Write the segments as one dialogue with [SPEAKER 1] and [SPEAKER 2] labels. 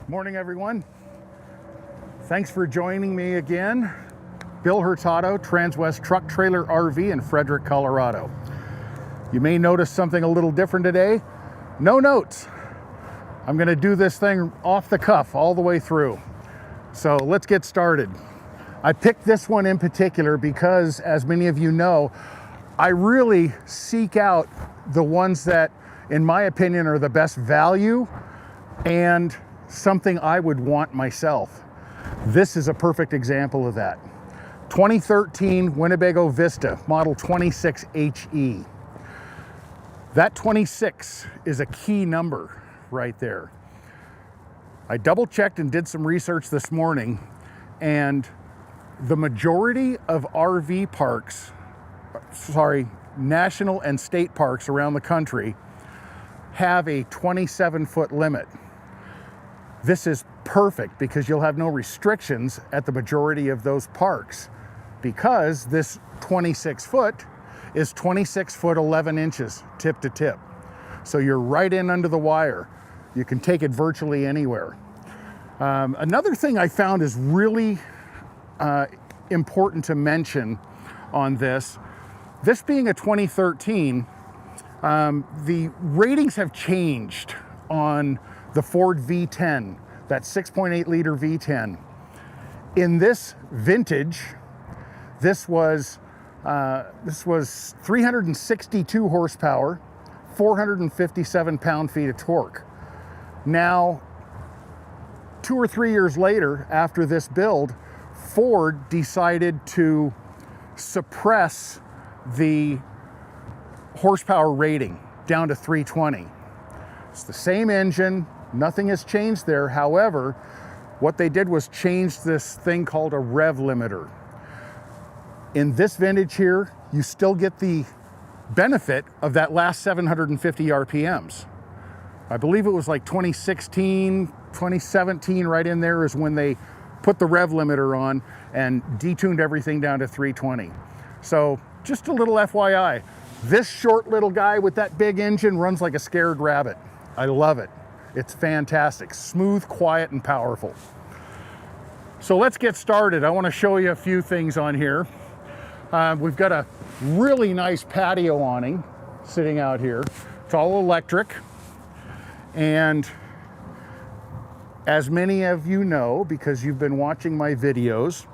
[SPEAKER 1] Morning, everyone. Thanks for joining me again. Bill Hurtado, Transwest Truck Trailer RV in Frederick, Colorado. You may notice something a little different today. No notes. I'm going to do this thing off the cuff all the way through. So let's get started. I picked this one in particular because, as many of you know, I really seek out the ones that, in my opinion, are the best value and something I would want myself. This is a perfect example of that. 2013 Winnebago Vista, model 26HE. That 26 is a key number right there. I double checked and did some research this morning, and the majority of RV parks, national and state parks around the country have a 27-foot limit. This is perfect because you'll have no restrictions at the majority of those parks, because this 26 foot is 26 foot 11 inches tip to tip. So you're right in under the wire. You can take it virtually anywhere. Another thing I found is really important to mention on this being a 2013, the ratings have changed on the Ford V10, that 6.8 liter V10. In this vintage, this was 362 horsepower, 457 pound-feet of torque. Now, 2 or 3 years later, after this build, Ford decided to suppress the horsepower rating down to 320. It's the same engine, nothing has changed there. However, what they did was change this thing called a rev limiter. In this vintage here, you still get the benefit of that last 750 RPMs. I believe it was like 2016, 2017, right in there is when they put the rev limiter on and detuned everything down to 320. So just a little FYI, this short little guy with that big engine runs like a scared rabbit. I love it. It's fantastic, smooth, quiet, and powerful. So let's get started. I want to show you a few things on here. We've got a really nice patio awning sitting out here. It's all electric. And as many of you know, because you've been watching my videos,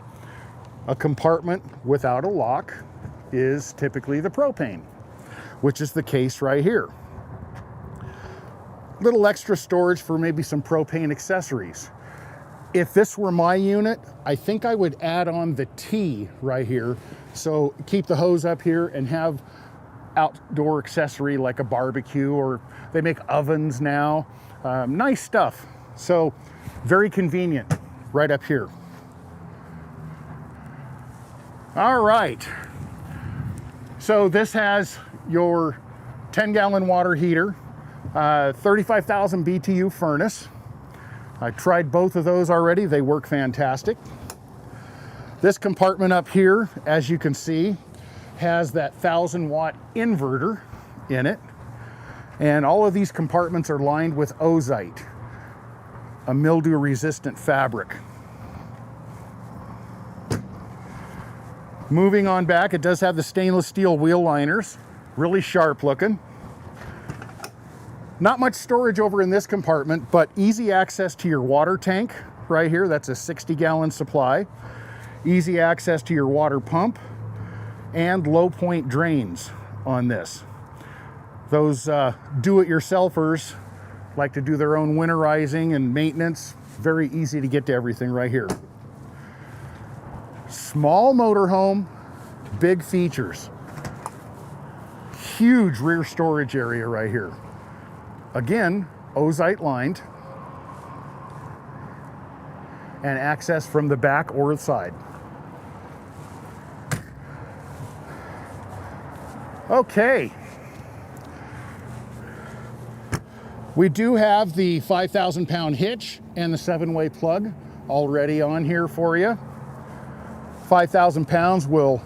[SPEAKER 1] a compartment without a lock is typically the propane, which is the case right here. Little extra storage for maybe some propane accessories. If this were my unit, I think I would add on the T right here. So keep the hose up here and have outdoor accessory like a barbecue, or they make ovens now. Nice stuff. So very convenient right up here. All right. So this has your 10-gallon water heater, 35,000 BTU furnace. I tried both of those already. They work fantastic. This compartment up here, as you can see, has that 1,000-watt inverter in it. And all of these compartments are lined with ozite, a mildew-resistant fabric. Moving on back, it does have the stainless steel wheel liners, really sharp looking. Not much storage over in this compartment, but easy access to your water tank right here. That's a 60-gallon supply. Easy access to your water pump and low point drains on this. Those do-it-yourselfers like to do their own winterizing and maintenance. Very easy to get to everything right here. Small motorhome, big features. Huge rear storage area right here. Again, ozite lined, and access from the back or the side. Okay. We do have the 5,000-pound hitch and the 7-way plug already on here for you. 5,000 pounds will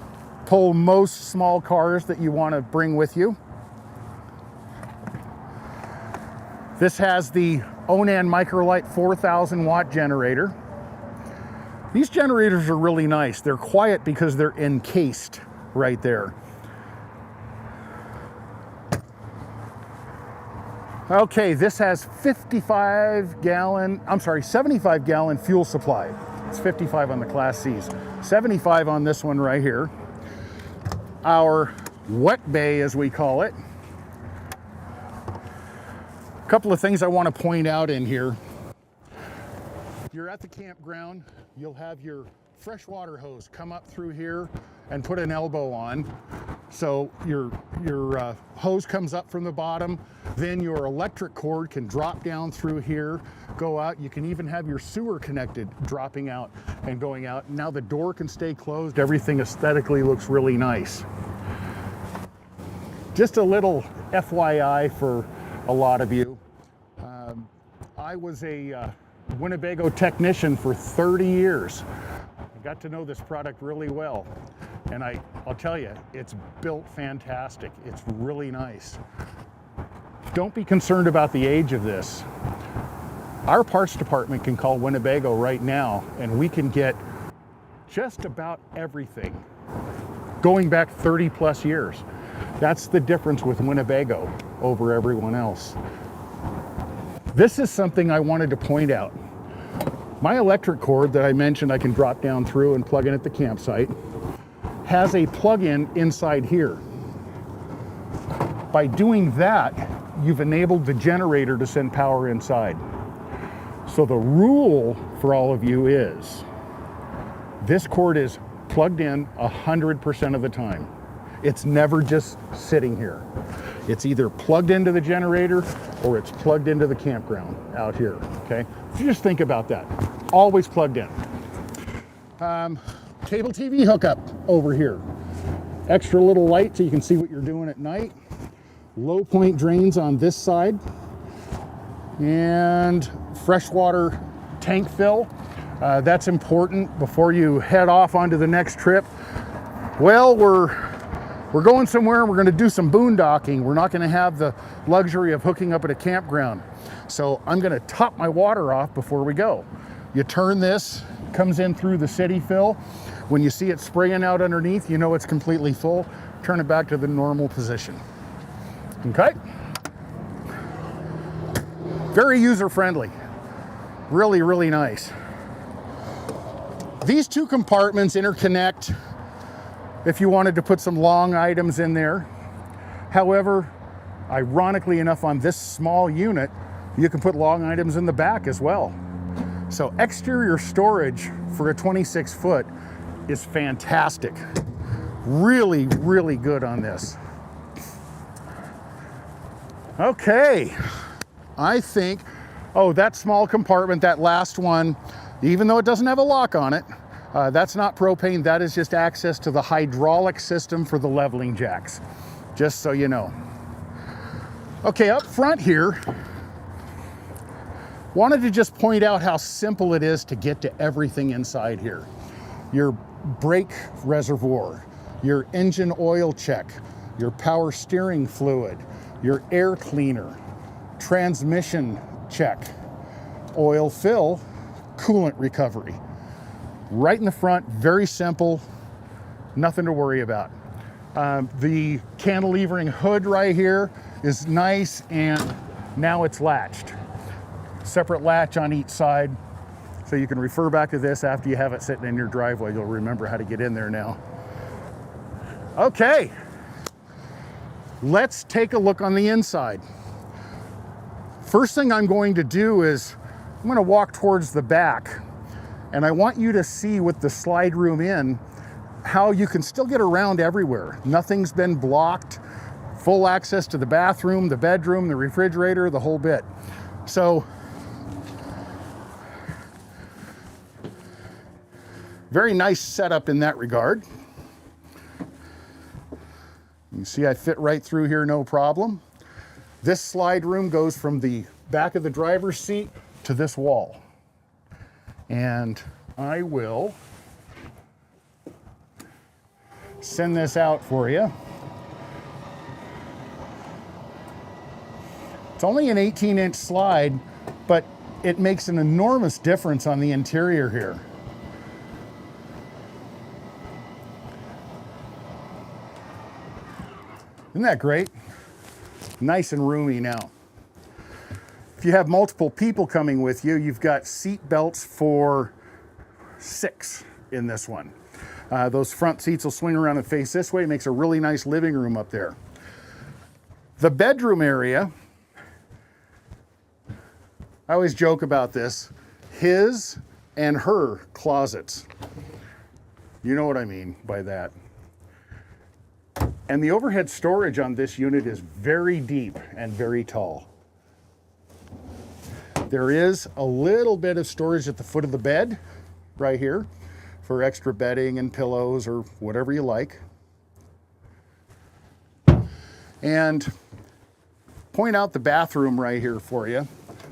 [SPEAKER 1] pull most small cars that you want to bring with you. This has the Onan Microlight 4,000 watt generator. These generators are really nice. They're quiet because they're encased right there. Okay, this has 75 gallon fuel supply. It's 55 on the Class C's, 75 on this one right here. Our wet bay, as we call it. A couple of things I want to point out in here. You're at the campground, you'll have your freshwater hose come up through here and put an elbow on. So your hose comes up from the bottom, then your electric cord can drop down through here, go out. You can even have your sewer connected, dropping out and going out. Now the door can stay closed. Everything aesthetically looks really nice. Just a little FYI for a lot of you. I was a Winnebago technician for 30 years. I got to know this product really well. And I'll tell you, it's built fantastic. It's really nice. Don't be concerned about the age of this. Our parts department can call Winnebago right now and we can get just about everything going back 30 plus years. That's the difference with Winnebago over everyone else. This is something I wanted to point out. My electric cord that I mentioned I can drop down through and plug in at the campsite has a plug-in inside here. By doing that, you've enabled the generator to send power inside. So the rule for all of you is, this cord is plugged in 100% of the time. It's never just sitting here. It's either plugged into the generator or it's plugged into the campground out here, okay? So just think about that. Always plugged in. Cable TV hookup over here. Extra little light so you can see what you're doing at night. Low point drains on this side. And freshwater tank fill. That's important before you head off onto the next trip. Well, we're going somewhere and we're going to do some boondocking. We're not going to have the luxury of hooking up at a campground. So I'm going to top my water off before we go. You turn this, comes in through the city fill. When you see it spraying out underneath, you know it's completely full. Turn it back to the normal position. Okay? Very user-friendly. Really, really nice. These two compartments interconnect if you wanted to put some long items in there. However, ironically enough, on this small unit, you can put long items in the back as well. So exterior storage for a 26 foot is fantastic. Really, really good on this. Okay, I think, oh, that small compartment, that last one, even though it doesn't have a lock on it, that's not propane, that is just access to the hydraulic system for the leveling jacks, just so you know. Okay, up front here, wanted to just point out how simple it is to get to everything inside here. Your brake reservoir, your engine oil check, your power steering fluid, your air cleaner, transmission check, oil fill, coolant recovery. Right in the front, very simple, nothing to worry about. The cantilevering hood right here is nice, and now it's latched. Separate latch on each side, so you can refer back to this after you have it sitting in your driveway. You'll remember how to get in there now. Okay, let's take a look on the inside. First thing I'm going to do is I'm going to walk towards the back, and I want you to see with the slide room in how you can still get around everywhere. Nothing's been blocked. Full access to the bathroom, the bedroom, the refrigerator, the whole bit. So very nice setup in that regard. You see I fit right through here, no problem. This slide room goes from the back of the driver's seat to this wall. And I will send this out for you. It's only an 18-inch slide, but it makes an enormous difference on the interior here. Isn't that great? Nice and roomy now. If you have multiple people coming with you, you've got seat belts for 6 in this one. Those front seats will swing around and face this way. It makes a really nice living room up there. The bedroom area, I always joke about this, his and her closets. You know what I mean by that. And the overhead storage on this unit is very deep and very tall. There is a little bit of storage at the foot of the bed right here for extra bedding and pillows or whatever you like. And point out the bathroom right here for you.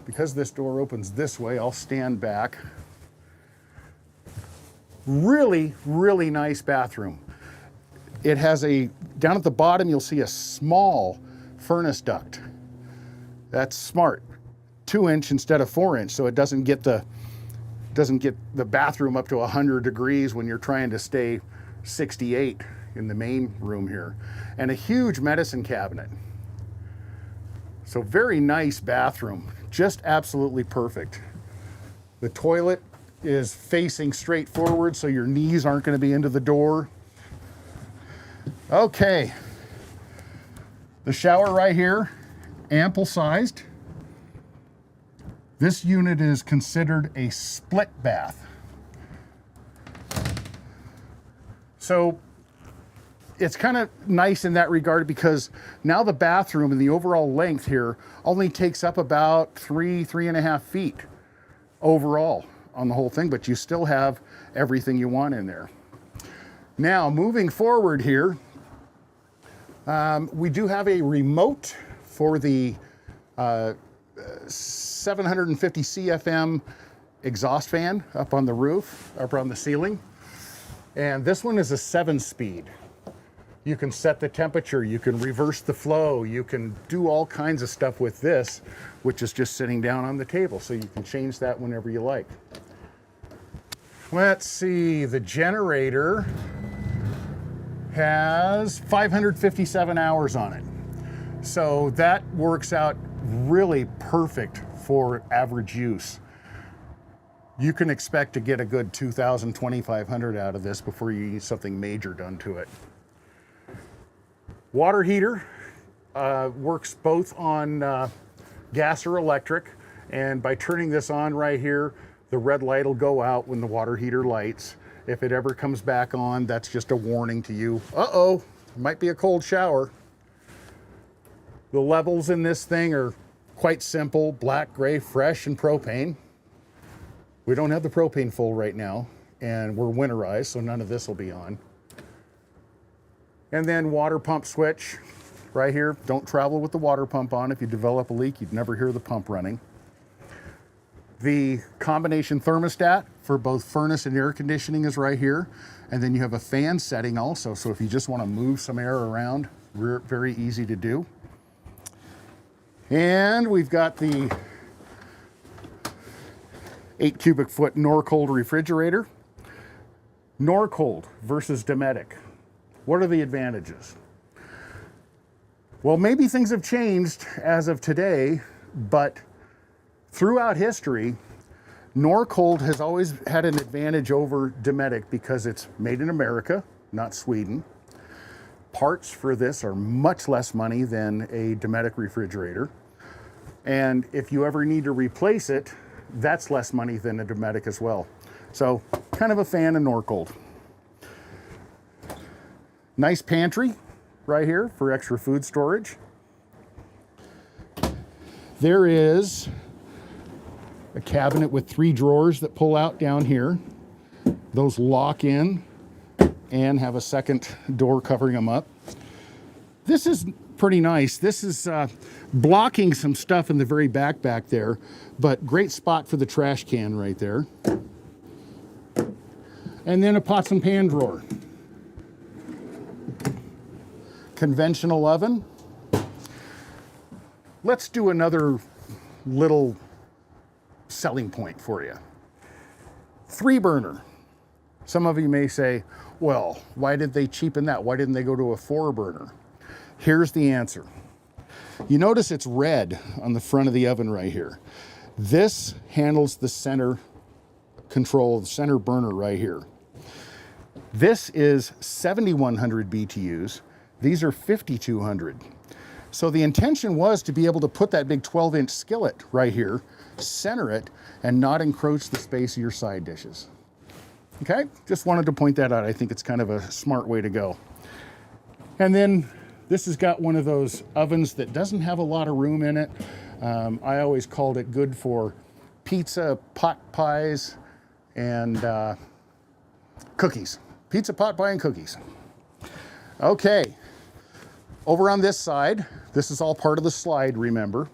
[SPEAKER 1] Because this door opens this way, I'll stand back. Really, really nice bathroom. It has down at the bottom, you'll see a small furnace duct. That's smart. 2-inch instead of 4-inch, so it doesn't get the bathroom up to 100 degrees when you're trying to stay 68 in the main room here. And a huge medicine cabinet. So very nice bathroom, just absolutely perfect. The toilet is facing straight forward, so your knees aren't going to be into the door. Okay, the shower right here, ample sized. This unit is considered a split bath. So it's kind of nice in that regard because now the bathroom and the overall length here only takes up about 3.5 feet overall on the whole thing, but you still have everything you want in there. Now, moving forward here, we do have a remote for the 750 CFM exhaust fan up on the roof, up on the ceiling. And this one is a 7-speed. You can set the temperature, you can reverse the flow, you can do all kinds of stuff with this, which is just sitting down on the table. So you can change that whenever you like. Let's see, the generator has 557 hours on it. So that works out really perfect for average use. You can expect to get a good 2,000, 2,500 out of this before you need something major done to it. Water heater works both on gas or electric, and by turning this on right here, the red light will go out when the water heater lights. If it ever comes back on, that's just a warning to you. Uh-oh, might be a cold shower. The levels in this thing are quite simple: black, gray, fresh, and propane. We don't have the propane full right now, and we're winterized, so none of this will be on. And then water pump switch right here. Don't travel with the water pump on. If you develop a leak, you'd never hear the pump running. The combination thermostat for both furnace and air conditioning is right here. And then you have a fan setting also, so if you just want to move some air around, very easy to do. And we've got the 8 cubic foot Norcold refrigerator. Norcold versus Dometic. What are the advantages? Well, maybe things have changed as of today, but throughout history, Norcold has always had an advantage over Dometic because it's made in America, not Sweden. Parts for this are much less money than a Dometic refrigerator. And if you ever need to replace it, that's less money than a Dometic as well. So, kind of a fan of Norcold. Nice pantry right here for extra food storage. There is a cabinet with 3 drawers that pull out down here. Those lock in and have a second door covering them up. This is pretty nice. This is blocking some stuff in the very back there, but great spot for the trash can right there. And then a pots and pan drawer. Conventional oven. Let's do another little selling point for you. 3-burner. Some of you may say, well, why did they cheapen that? Why didn't they go to a 4-burner? Here's the answer. You notice it's red on the front of the oven right here. This handles the center control, the center burner right here. This is 7,100 BTUs. These are 5,200. So the intention was to be able to put that big 12-inch skillet right here, center it, and not encroach the space of your side dishes. Okay, just wanted to point that out. I think it's kind of a smart way to go. And then this has got one of those ovens that doesn't have a lot of room in it. I always called it good for pizza, pot pies, and cookies. Pizza, pot pie, and cookies. Okay, over on this side, this is all part of the slide, remember.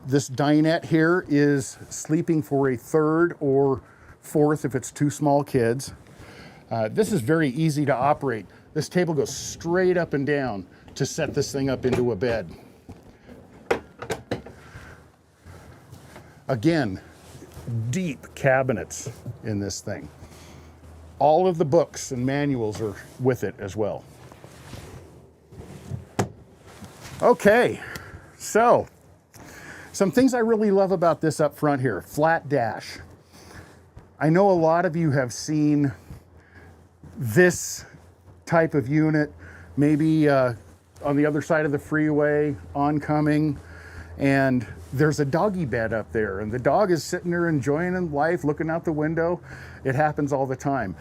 [SPEAKER 1] This dinette here is sleeping for a 3rd or 4th if it's 2 small kids. This is very easy to operate. This table goes straight up and down to set this thing up into a bed. Again, deep cabinets in this thing. All of the books and manuals are with it as well. Okay, so some things I really love about this up front here. Flat dash. I know a lot of you have seen this type of unit, maybe on the other side of the freeway, oncoming, and there's a doggy bed up there, and the dog is sitting there enjoying life, looking out the window. It happens all the time.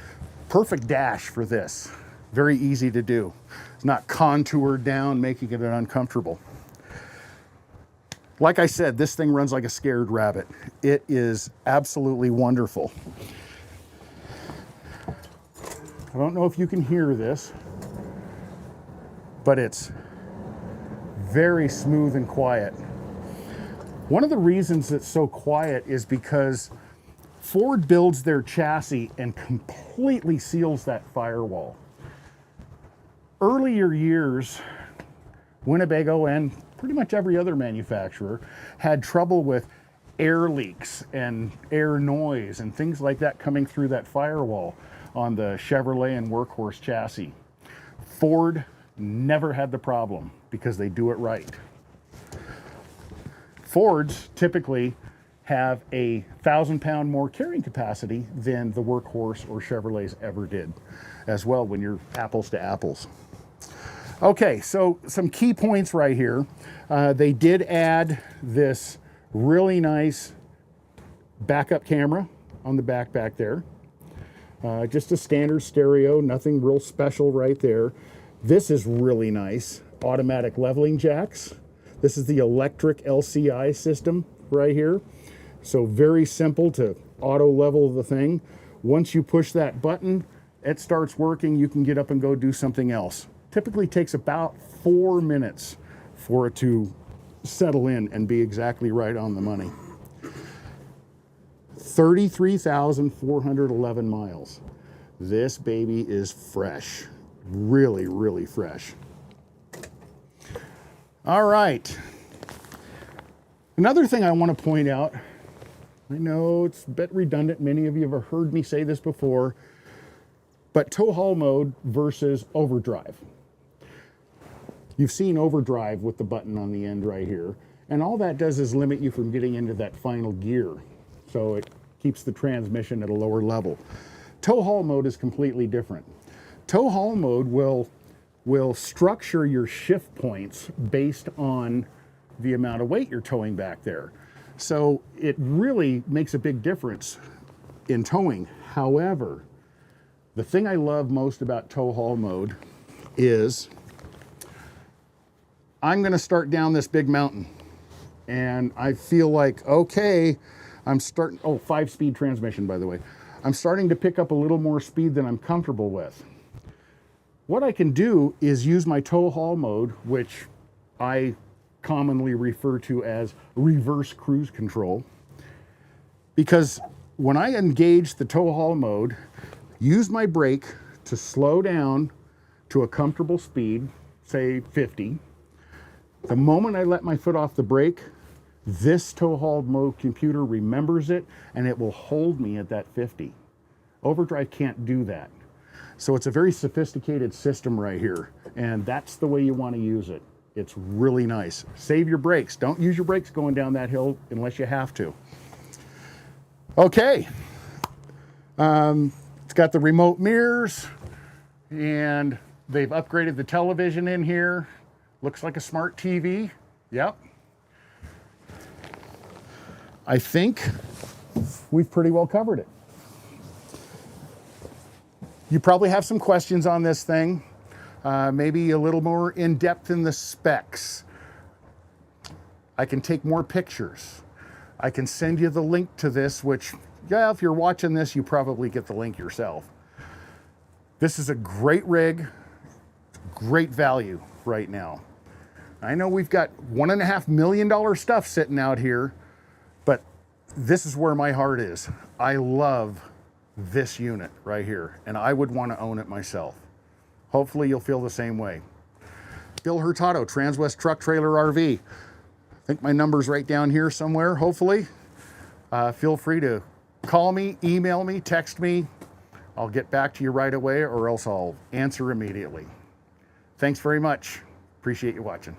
[SPEAKER 1] Perfect dash for this. Very easy to do. It's not contoured down, making it uncomfortable. Like I said, this thing runs like a scared rabbit. It is absolutely wonderful. I don't know if you can hear this, but it's very smooth and quiet. One of the reasons it's so quiet is because Ford builds their chassis and completely seals that firewall. Earlier years, Winnebago and pretty much every other manufacturer had trouble with air leaks and air noise and things like that coming through that firewall on the Chevrolet and Workhorse chassis. Ford never had the problem because they do it right. Fords typically have a 1,000-pound more carrying capacity than the Workhorse or Chevrolets ever did as well when you're apples to apples. Okay, so some key points right here. They did add this really nice backup camera on the back there. Just a standard stereo, nothing real special right there. This is really nice. Automatic leveling jacks. This is the electric LCI system right here. So very simple to auto level the thing. Once you push that button, it starts working. You can get up and go do something else. Typically takes about 4 minutes for it to settle in and be exactly right on the money. 33,411 miles. This baby is fresh. Really, really fresh. All right. Another thing I want to point out, I know it's a bit redundant, many of you have heard me say this before, but tow haul mode versus overdrive. You've seen overdrive with the button on the end right here, and all that does is limit you from getting into that final gear. So it keeps the transmission at a lower level. Tow haul mode is completely different. Tow haul mode will structure your shift points based on the amount of weight you're towing back there. So it really makes a big difference in towing. However, the thing I love most about tow haul mode is I'm going to start down this big mountain and I feel like, okay, I'm starting, 5-speed transmission, by the way. I'm starting to pick up a little more speed than I'm comfortable with. What I can do is use my tow haul mode, which I commonly refer to as reverse cruise control, because when I engage the tow haul mode, use my brake to slow down to a comfortable speed, say 50. The moment I let my foot off the brake, This tow haul mode computer remembers it, and it will hold me at that 50. Overdrive can't do that. So it's a very sophisticated system right here, and that's the way you want to use it. It's really nice. Save your brakes. Don't use your brakes going down that hill unless you have to. Okay. It's got the remote mirrors, and they've upgraded the television in here. Looks like a smart TV. Yep. I think we've pretty well covered it. You probably have some questions on this thing, maybe a little more in depth in the specs. I can take more pictures. I can send you the link to this, which, yeah, if you're watching this, you probably get the link yourself. This is a great rig, great value right now. I know we've got $1.5 million stuff sitting out here, but this is where my heart is. I love this unit right here, and I would want to own it myself. Hopefully you'll feel the same way. Bill Hurtado, Transwest Truck Trailer RV. I think my number's right down here somewhere, hopefully. Feel free to call me, email me, text me. I'll get back to you right away, or else I'll answer immediately. Thanks very much. Appreciate you watching.